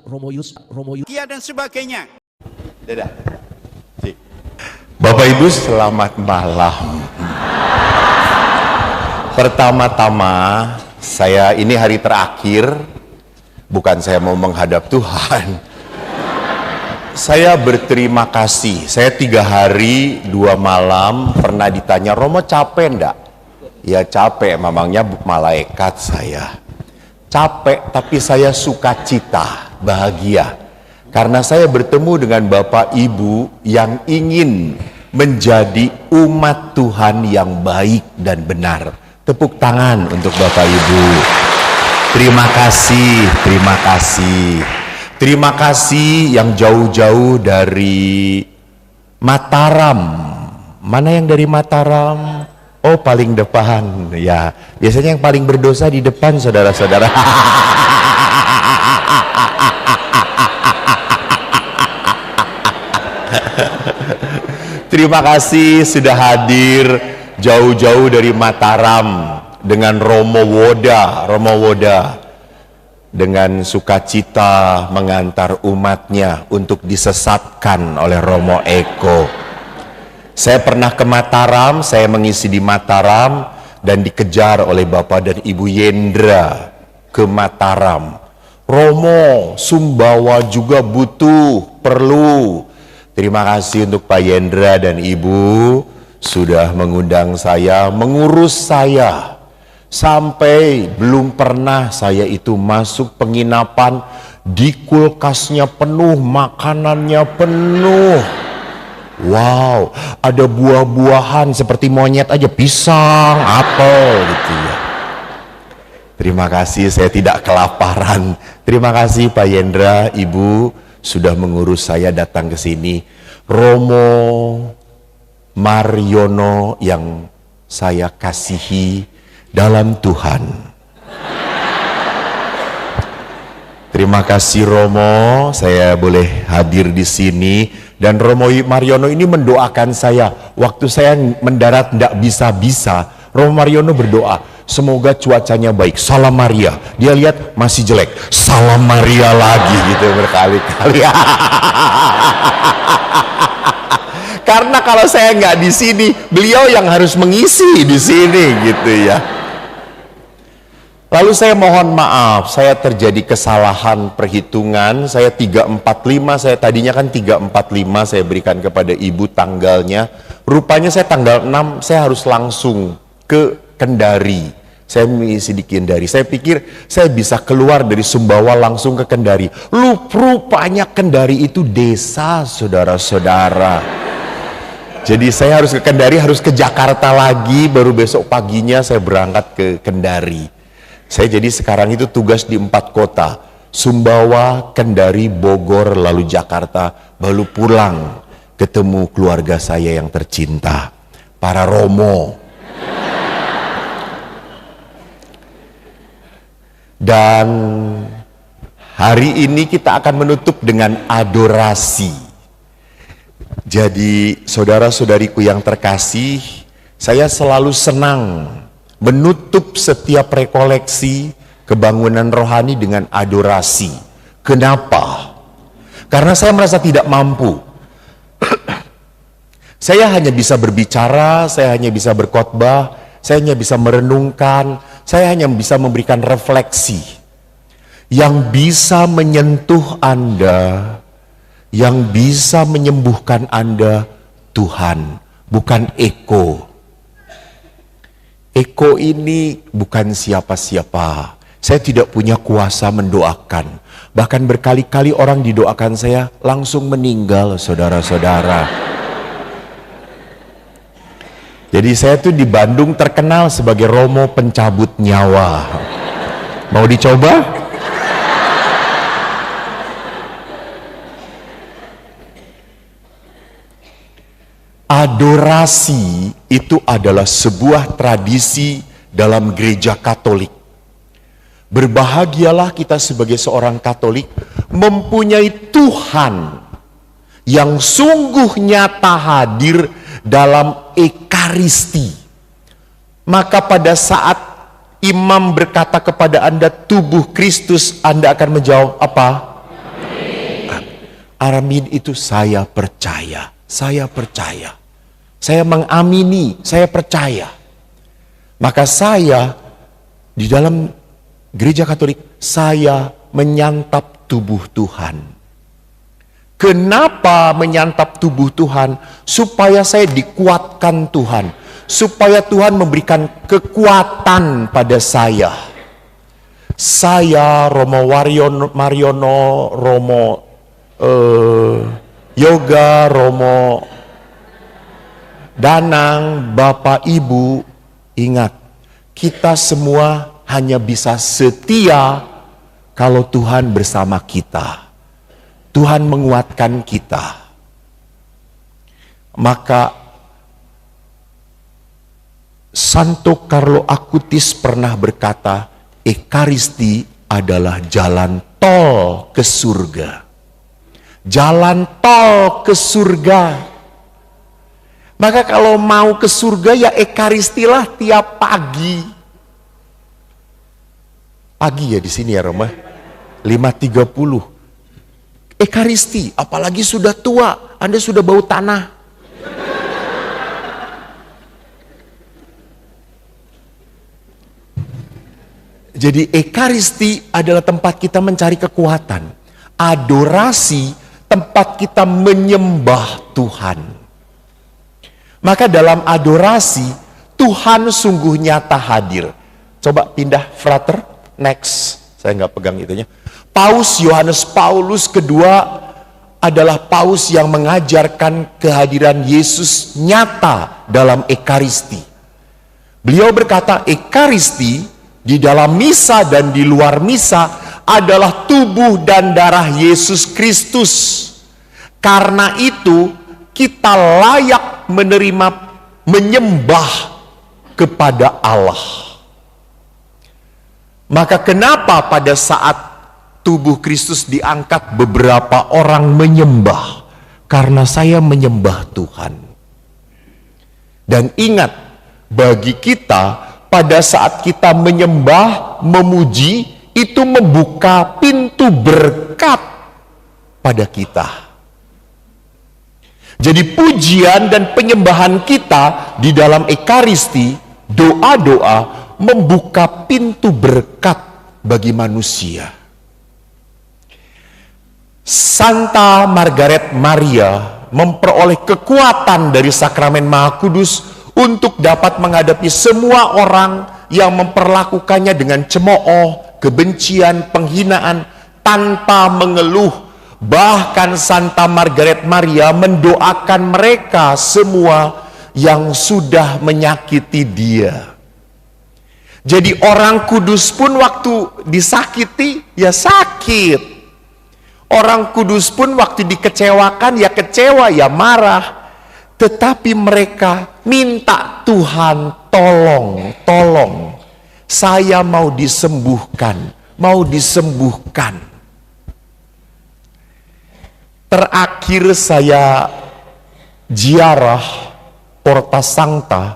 Romo Yus, dan sebagainya. Dadah. Bapak Ibu selamat malam. Pertama-tama saya ini hari terakhir, bukan saya mau menghadap Tuhan. Saya berterima kasih. Saya 3 hari 2 malam pernah ditanya, Romo capek enggak? Ya capek, memangnya malaikat saya. Capek tapi saya sukacita, bahagia. Karena saya bertemu dengan Bapak Ibu yang ingin menjadi umat Tuhan yang baik dan benar. Tepuk tangan untuk Bapak Ibu. Terima kasih, terima kasih. Terima kasih yang jauh-jauh dari Mataram. Mana yang dari Mataram? Oh, paling depan. Ya, biasanya yang paling berdosa di depan, saudara-saudara. Terima kasih sudah hadir jauh-jauh dari Mataram dengan Romo Woda dengan sukacita mengantar umatnya untuk disesatkan oleh Romo Eko. Saya pernah ke Mataram, saya mengisi di Mataram dan dikejar oleh Bapak dan Ibu Yendra ke Mataram. Romo, Sumbawa juga perlu. Terima kasih untuk Pak Yendra dan Ibu sudah mengundang saya, mengurus saya. Sampai belum pernah saya itu masuk penginapan, di kulkasnya penuh, makanannya penuh. Wow, ada buah-buahan seperti monyet aja, pisang, apel gitu ya. Terima kasih, saya tidak kelaparan. Terima kasih Pak Yendra, Ibu sudah mengurus saya datang ke sini. Romo Mariono yang saya kasihi dalam Tuhan. Terima kasih Romo, saya boleh hadir di sini. Dan Romo Mariono ini mendoakan saya. Waktu saya mendarat tidak bisa-bisa, Romo Mariono berdoa, semoga cuacanya baik. Salam Maria. Dia lihat masih jelek. Salam Maria lagi gitu berkali-kali. Karena kalau saya nggak di sini, beliau yang harus mengisi di sini gitu ya. Lalu saya mohon maaf, saya terjadi kesalahan perhitungan. Saya 345, saya tadinya kan 345 saya berikan kepada Ibu tanggalnya. Rupanya saya tanggal 6 saya harus langsung ke Kendari. Saya mengisi di Kendari. Saya pikir saya bisa keluar dari Sumbawa langsung ke Kendari. Rupanya Kendari itu desa, saudara-saudara. Jadi saya harus ke Kendari, harus ke Jakarta lagi, baru besok paginya saya berangkat ke Kendari. Saya jadi sekarang itu tugas di 4 kota. Sumbawa, Kendari, Bogor, lalu Jakarta. Baru pulang ketemu keluarga saya yang tercinta, para Romo. Dan hari ini kita akan menutup dengan adorasi. Jadi saudara-saudariku yang terkasih, saya selalu senang menutup setiap rekoleksi kebangunan rohani dengan adorasi. Kenapa? Karena saya merasa tidak mampu. Saya hanya bisa berbicara, saya hanya bisa berkhotbah, saya hanya bisa merenungkan, saya hanya bisa memberikan refleksi. Yang bisa menyentuh Anda, yang bisa menyembuhkan Anda, Tuhan, bukan Eko. Eko ini bukan siapa-siapa. Saya tidak punya kuasa mendoakan. Bahkan berkali-kali orang didoakan saya langsung meninggal, saudara-saudara. Jadi saya tuh di Bandung terkenal sebagai Romo pencabut nyawa. Mau dicoba? Adorasi itu adalah sebuah tradisi dalam gereja Katolik. Berbahagialah kita sebagai seorang Katolik mempunyai Tuhan yang sungguh nyata hadir dalam Ekaristi. Maka pada saat imam berkata kepada Anda tubuh Kristus, Anda akan menjawab apa? Amin itu saya percaya, saya percaya. Saya mengamini, saya percaya. Maka saya di dalam gereja Katolik, saya menyantap tubuh Tuhan. Kenapa menyantap tubuh Tuhan? Supaya saya dikuatkan Tuhan. Supaya Tuhan memberikan kekuatan pada saya. Saya, Romo Mariono, Romo Yoga, Romo Danang, Bapak Ibu, ingat, kita semua hanya bisa setia kalau Tuhan bersama kita. Tuhan menguatkan kita. Maka Santo Carlo Acutis pernah berkata, Ekaristi adalah jalan tol ke surga. Jalan tol ke surga. Maka kalau mau ke surga ya ekaristilah tiap pagi. Pagi ya di sini ya Roma. 5.30. Ekaristi, apalagi sudah tua, Anda sudah bau tanah. Jadi ekaristi adalah tempat kita mencari kekuatan. Adorasi, tempat kita menyembah Tuhan. Maka dalam adorasi, Tuhan sungguh nyata hadir. Coba pindah frater, next. Saya nggak pegang itunya. Paus Yohanes Paulus kedua adalah paus yang mengajarkan kehadiran Yesus nyata dalam ekaristi. Beliau berkata, ekaristi di dalam misa dan di luar misa adalah tubuh dan darah Yesus Kristus. Karena itu kita layak menerima, menyembah kepada Allah. Maka kenapa pada saat tubuh Kristus diangkat beberapa orang menyembah? Karena saya menyembah Tuhan. Dan ingat, bagi kita pada saat kita menyembah, memuji, itu membuka pintu berkat pada kita. Jadi pujian dan penyembahan kita di dalam ekaristi, doa-doa membuka pintu berkat bagi manusia. Santa Margaret Maria memperoleh kekuatan dari sakramen Maha Kudus untuk dapat menghadapi semua orang yang memperlakukannya dengan cemooh, kebencian, penghinaan tanpa mengeluh. Bahkan Santa Margaret Maria mendoakan mereka semua yang sudah menyakiti dia. Jadi orang kudus pun waktu disakiti, ya sakit. Orang kudus pun waktu dikecewakan, ya kecewa, ya marah. Tetapi mereka minta Tuhan, tolong. Saya mau disembuhkan, mau disembuhkan. Terakhir saya ziarah Porta Sancta,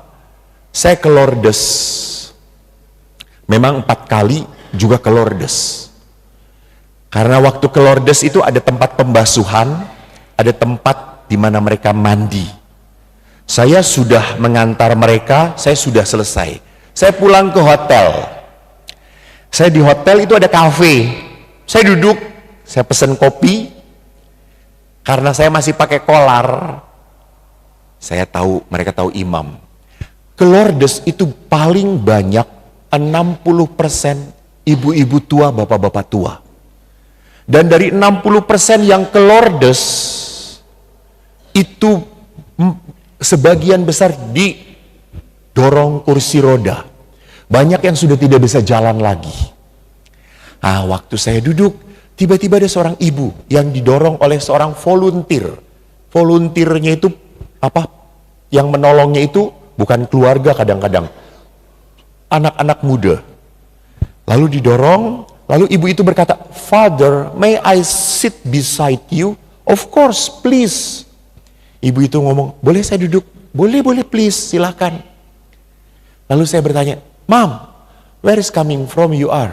saya ke Lourdes. Memang 4 kali juga ke Lourdes. Karena waktu ke Lourdes itu ada tempat pembasuhan, ada tempat di mana mereka mandi. Saya sudah mengantar mereka, saya sudah selesai. Saya pulang ke hotel. Saya di hotel itu ada kafe. Saya duduk, saya pesan kopi. Karena saya masih pakai kolar. Saya tahu, mereka tahu imam. Ke Lourdes itu paling banyak 60% ibu-ibu tua, bapak-bapak tua. Dan dari 60% yang ke Lourdes, itu sebagian besar didorong kursi roda. Banyak yang sudah tidak bisa jalan lagi. Nah, waktu saya duduk, tiba-tiba ada seorang ibu yang didorong oleh seorang volunteer. Volunteernya itu apa? Yang menolongnya itu bukan keluarga kadang-kadang. Anak-anak muda. Lalu didorong, lalu ibu itu berkata, "Father, may I sit beside you?" "Of course, please." Ibu itu ngomong, "Boleh saya duduk?" Boleh, please, silakan." Lalu saya bertanya, "Mom, where is coming from you are?"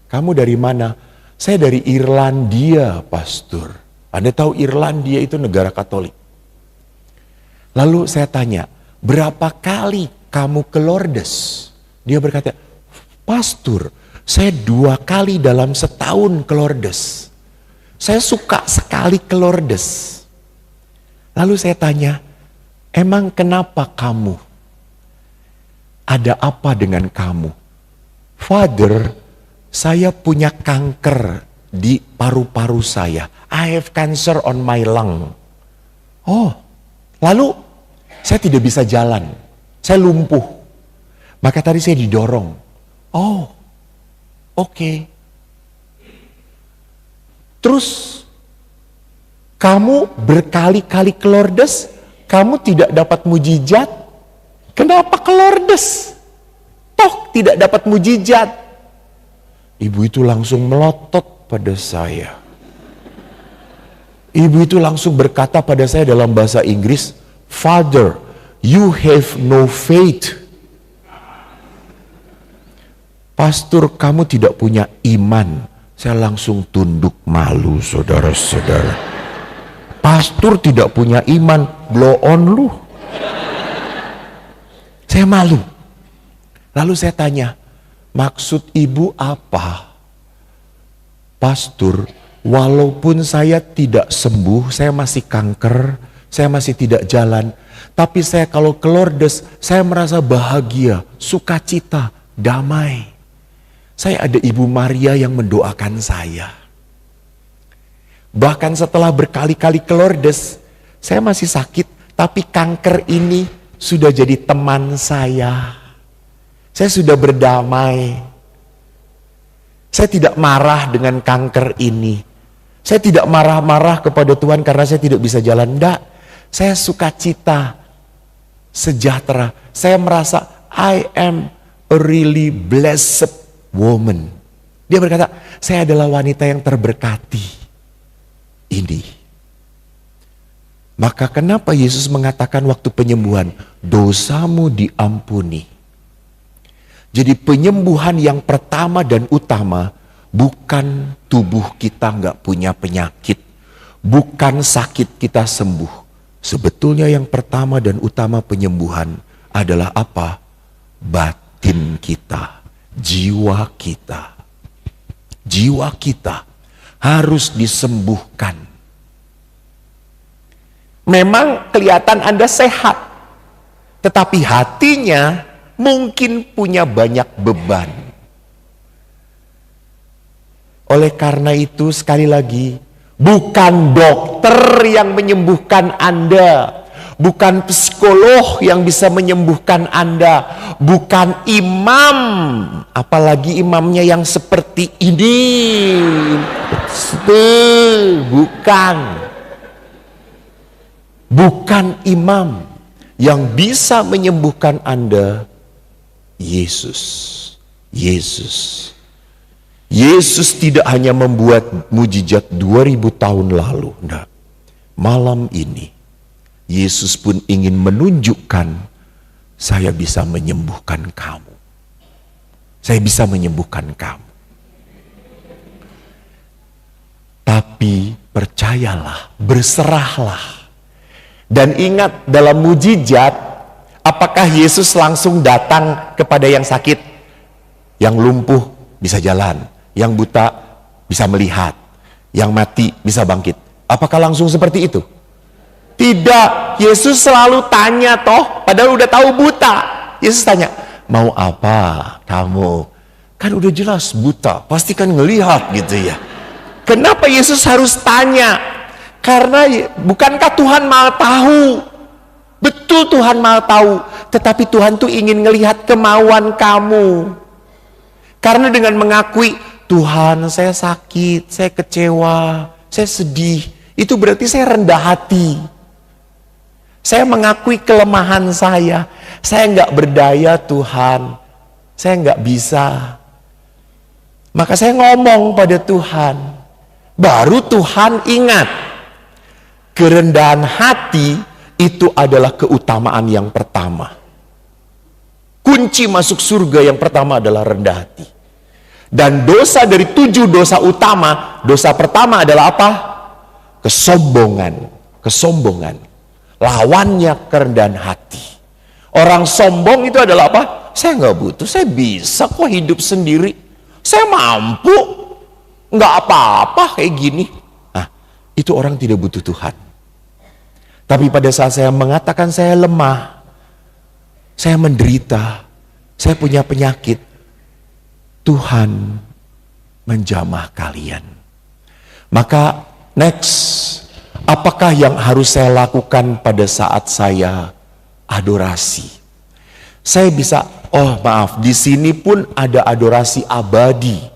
"Kamu dari mana?" "Saya dari Irlandia, Pastor." Anda tahu Irlandia itu negara Katolik. Lalu saya tanya, berapa kali kamu ke Lourdes? Dia berkata, pastor, saya 2 kali dalam setahun ke Lourdes. Saya suka sekali ke Lourdes. Lalu saya tanya, emang kenapa kamu? Ada apa dengan kamu? Father, saya punya kanker di paru-paru saya. I have cancer on my lung. Oh, lalu saya tidak bisa jalan. Saya lumpuh. Maka tadi saya didorong. Oh, oke. Terus kamu berkali-kali ke Lourdes, kamu tidak dapat mujizat. Kenapa ke Lourdes? Toh tidak dapat mujizat. Ibu itu langsung melotot pada saya. Ibu itu langsung berkata pada saya dalam bahasa Inggris, Father, you have no faith. Pastor, kamu tidak punya iman. Saya langsung tunduk malu, saudara-saudara. Pastor tidak punya iman, blow on lu. Saya malu. Lalu saya tanya, maksud ibu apa? Pastor, walaupun saya tidak sembuh, saya masih kanker, saya masih tidak jalan. Tapi saya kalau ke Lourdes, saya merasa bahagia, sukacita, damai. Saya ada Ibu Maria yang mendoakan saya. Bahkan setelah berkali-kali ke Lourdes, saya masih sakit, tapi kanker ini sudah jadi teman saya. Saya sudah berdamai. Saya tidak marah dengan kanker ini. Saya tidak marah-marah kepada Tuhan karena saya tidak bisa jalan. Enggak, saya sukacita, sejahtera. Saya merasa I am a really blessed woman. Dia berkata, saya adalah wanita yang terberkati ini. Maka kenapa Yesus mengatakan waktu penyembuhan, dosamu diampuni. Jadi penyembuhan yang pertama dan utama, bukan tubuh kita nggak punya penyakit. Bukan sakit kita sembuh. Sebetulnya yang pertama dan utama penyembuhan adalah apa? Batin kita, jiwa kita. Jiwa kita harus disembuhkan. Memang kelihatan Anda sehat, tetapi hatinya mungkin punya banyak beban. Oleh karena itu sekali lagi, bukan dokter yang menyembuhkan Anda, bukan psikolog yang bisa menyembuhkan Anda, bukan imam, apalagi imamnya yang seperti ini. Bukan imam yang bisa menyembuhkan Anda. Yesus tidak hanya membuat mujizat 2000 tahun lalu. Nah, malam ini Yesus pun ingin menunjukkan, saya bisa menyembuhkan kamu. Saya bisa menyembuhkan kamu. Tapi percayalah, berserahlah. Dan ingat, dalam mujizat, apakah Yesus langsung datang kepada yang sakit? Yang lumpuh bisa jalan, yang buta bisa melihat, yang mati bisa bangkit. Apakah langsung seperti itu? Tidak. Yesus selalu tanya toh, padahal udah tahu buta. Yesus tanya, mau apa kamu? Kan udah jelas buta, pasti kan ngelihat gitu ya. Kenapa Yesus harus tanya? Karena bukankah Tuhan Maha tahu? Betul Tuhan Maha tahu, tetapi Tuhan tuh ingin ngelihat kemauan kamu. Karena dengan mengakui, Tuhan saya sakit, saya kecewa, saya sedih, itu berarti saya rendah hati. Saya mengakui kelemahan saya nggak berdaya Tuhan, saya nggak bisa. Maka saya ngomong pada Tuhan, baru Tuhan ingat, kerendahan hati itu adalah keutamaan yang pertama. Kunci masuk surga yang pertama adalah rendah hati. Dan dosa dari 7 dosa utama, dosa pertama adalah apa? Kesombongan, kesombongan. Lawannya kerendahan hati. Orang sombong itu adalah apa? Saya nggak butuh, saya bisa kok hidup sendiri. Saya mampu, nggak apa-apa kayak gini. Nah, itu orang tidak butuh Tuhan. Tapi pada saat saya mengatakan saya lemah, saya menderita, saya punya penyakit, Tuhan menjamah kalian. Maka next, apakah yang harus saya lakukan pada saat saya adorasi? Saya bisa, oh maaf, di sini pun ada adorasi abadi.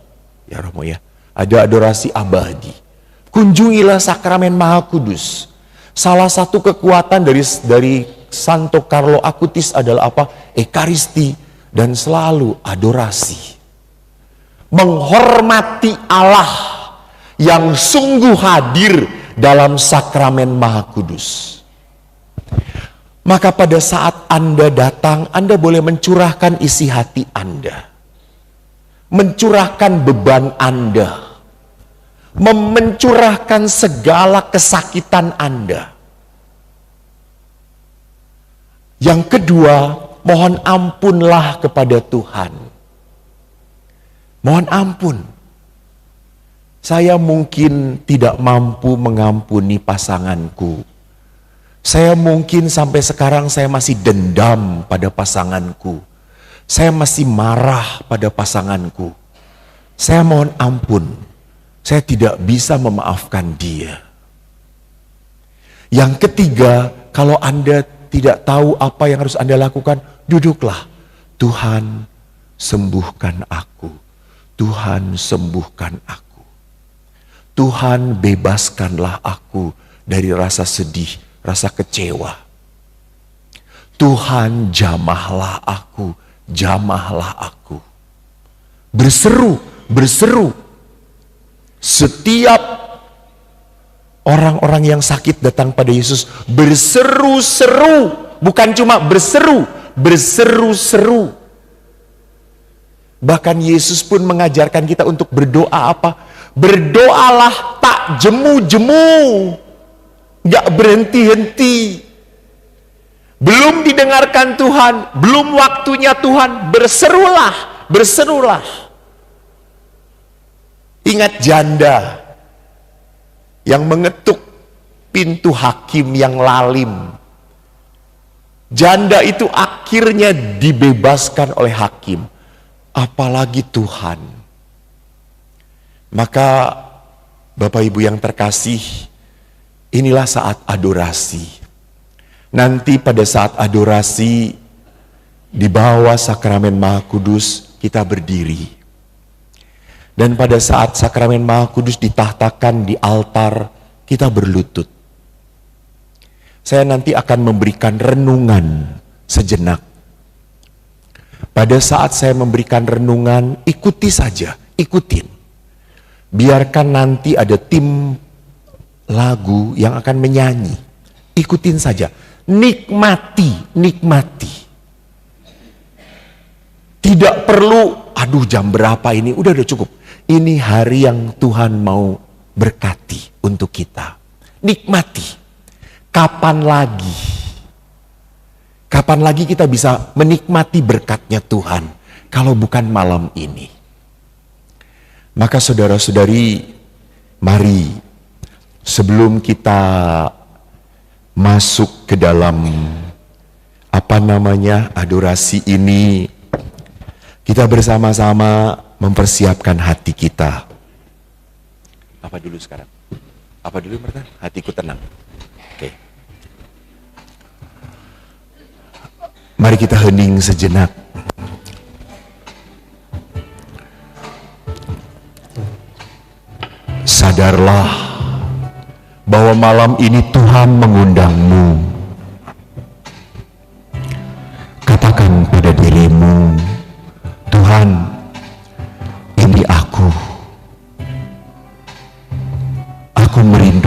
Ya Romo ya, ada adorasi abadi. Kunjungilah sakramen Maha Kudus. Salah satu kekuatan dari Santo Carlo Acutis adalah apa? Ekaristi dan selalu adorasi. Menghormati Allah yang sungguh hadir dalam sakramen Maha Kudus. Maka pada saat Anda datang, Anda boleh mencurahkan isi hati Anda. Mencurahkan beban Anda. Mencurahkan segala kesakitan Anda. Yang kedua, mohon ampunlah kepada Tuhan. Mohon ampun. Saya mungkin tidak mampu mengampuni pasanganku. Saya mungkin sampai sekarang saya masih dendam pada pasanganku. Saya masih marah pada pasanganku. Saya mohon ampun. Saya tidak bisa memaafkan dia. Yang ketiga, kalau Anda tidak tahu apa yang harus Anda lakukan, duduklah. Tuhan, sembuhkan aku. Tuhan, sembuhkan aku. Tuhan, bebaskanlah aku dari rasa sedih, rasa kecewa. Tuhan, jamahlah aku, jamahlah aku. Berseru, berseru. Setiap orang-orang yang sakit datang pada Yesus berseru-seru, bukan cuma berseru, berseru-seru. Bahkan Yesus pun mengajarkan kita untuk berdoa apa? Berdoalah tak jemu-jemu. Gak berhenti-henti. Belum didengarkan Tuhan, belum waktunya Tuhan, berserulah, berserulah. Ingat janda yang mengetuk pintu hakim yang lalim. Janda itu akhirnya dibebaskan oleh hakim. Apalagi Tuhan. Maka Bapak Ibu yang terkasih, inilah saat adorasi. Nanti pada saat adorasi, di bawah sakramen Maha Kudus, kita berdiri. Dan pada saat sakramen Maha Kudus ditahtakan di altar, kita berlutut. Saya nanti akan memberikan renungan sejenak. Pada saat saya memberikan renungan, ikuti saja, ikutin. Biarkan nanti ada tim lagu yang akan menyanyi. Ikutin saja. Nikmati, nikmati. Tidak perlu, aduh jam berapa ini, udah cukup. Ini hari yang Tuhan mau berkati untuk kita. Nikmati. Kapan lagi? Kapan lagi kita bisa menikmati berkatnya Tuhan kalau bukan malam ini? Maka saudara-saudari, mari sebelum kita masuk ke dalam adorasi ini, kita bersama-sama mempersiapkan hati kita. Apa dulu sekarang? Apa dulu Marta? Hatiku tenang. Oke. Mari kita hening sejenak. Sadarlah bahwa malam ini Tuhan mengundangmu. Katakan pada dirimu, Tuhan, ini aku. Aku merindu